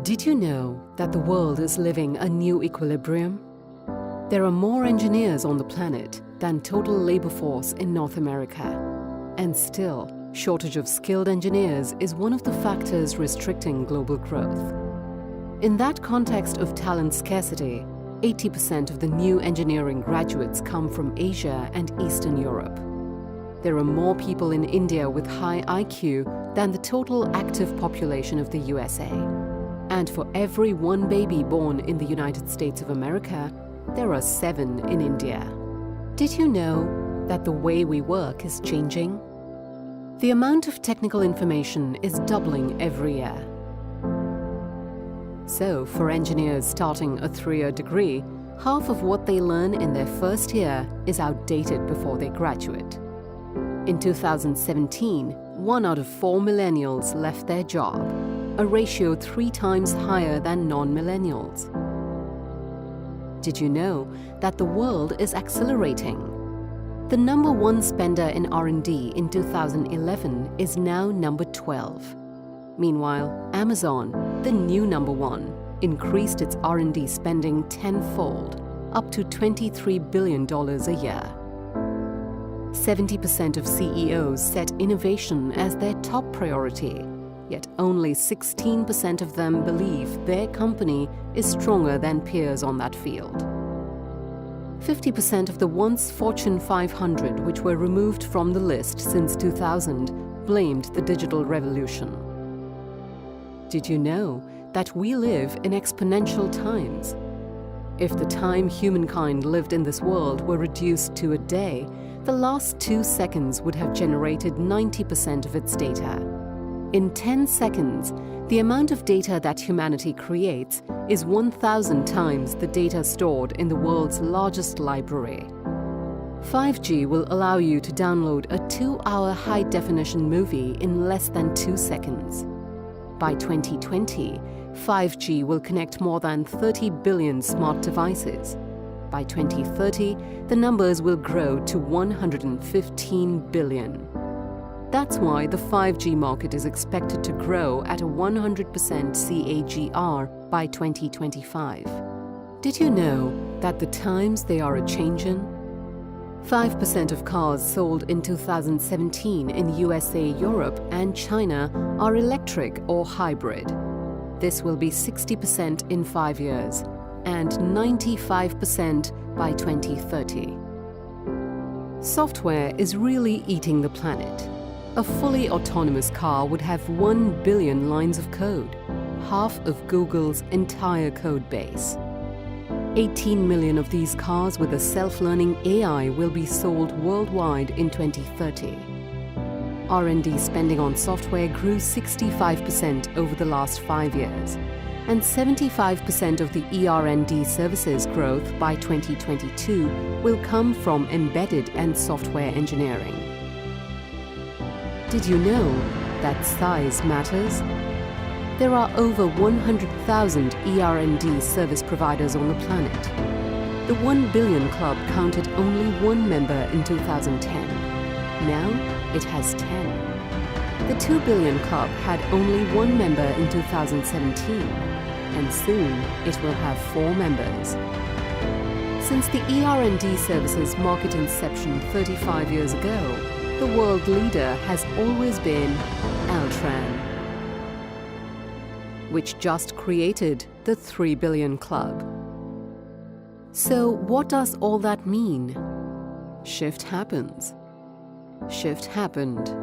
Did you know that the world is living a new equilibrium? There are more engineers on the planet than total labor force in North America. And still, shortage of skilled engineers is one of the factors restricting global growth. In that context of talent scarcity, 80% of the new engineering graduates come from Asia and Eastern Europe. There are more people in India with high IQ than the total active population of the USA. And for every one baby born in the United States of America, there are 7 in India. Did you know that the way we work is changing? The amount of technical information is doubling every year. So, for engineers starting a 3-year degree, half of what they learn in their first year is outdated before they graduate. In 2017, 1 out of 4 millennials left their job, a ratio 3 times higher than non-millennials. Did you know that the world is accelerating? The number 1 spender in R&D in 2011 is now number 12. Meanwhile, Amazon, the new number 1, increased its R&D spending tenfold, up to $23 billion a year. 70% of CEOs set innovation as their top priority, yet only 16% of them believe their company is stronger than peers on that field. 50% of the once Fortune 500, which were removed from the list since 2000, blamed the digital revolution. Did you know that we live in exponential times? If the time humankind lived in this world were reduced to a day, the last 2 seconds would have generated 90% of its data. In 10 seconds, the amount of data that humanity creates is 1,000 times the data stored in the world's largest library. 5G will allow you to download a 2-hour high-definition movie in less than 2 seconds. By 2020, 5G will connect more than 30 billion smart devices. By 2030, the numbers will grow to 115 billion. That's why the 5G market is expected to grow at a 100% CAGR by 2025. Did you know that the times they are a-changin'? 5% of cars sold in 2017 in USA, Europe, and China are electric or hybrid. This will be 60% in 5 years and 95% by 2030. Software is really eating the planet. A fully autonomous car would have 1 billion lines of code, half of Google's entire code base. 18 million of these cars with a self-learning AI will be sold worldwide in 2030. R&D spending on software grew 65% over the last 5 years, and 75% of the ER&D services growth by 2022 will come from embedded and software engineering. Did you know that size matters? There are over 100,000 ER&D service providers on the planet. The 1 Billion Club counted only 1 member in 2010. Now it has 10. The 2 Billion Club had only 1 member in 2017, and soon it will have 4 members. Since the ER&D services market inception 35 years ago, the world leader has always been Altran, which just created the 3 Billion Club. So what does all that mean? Shift happens. Shift happened.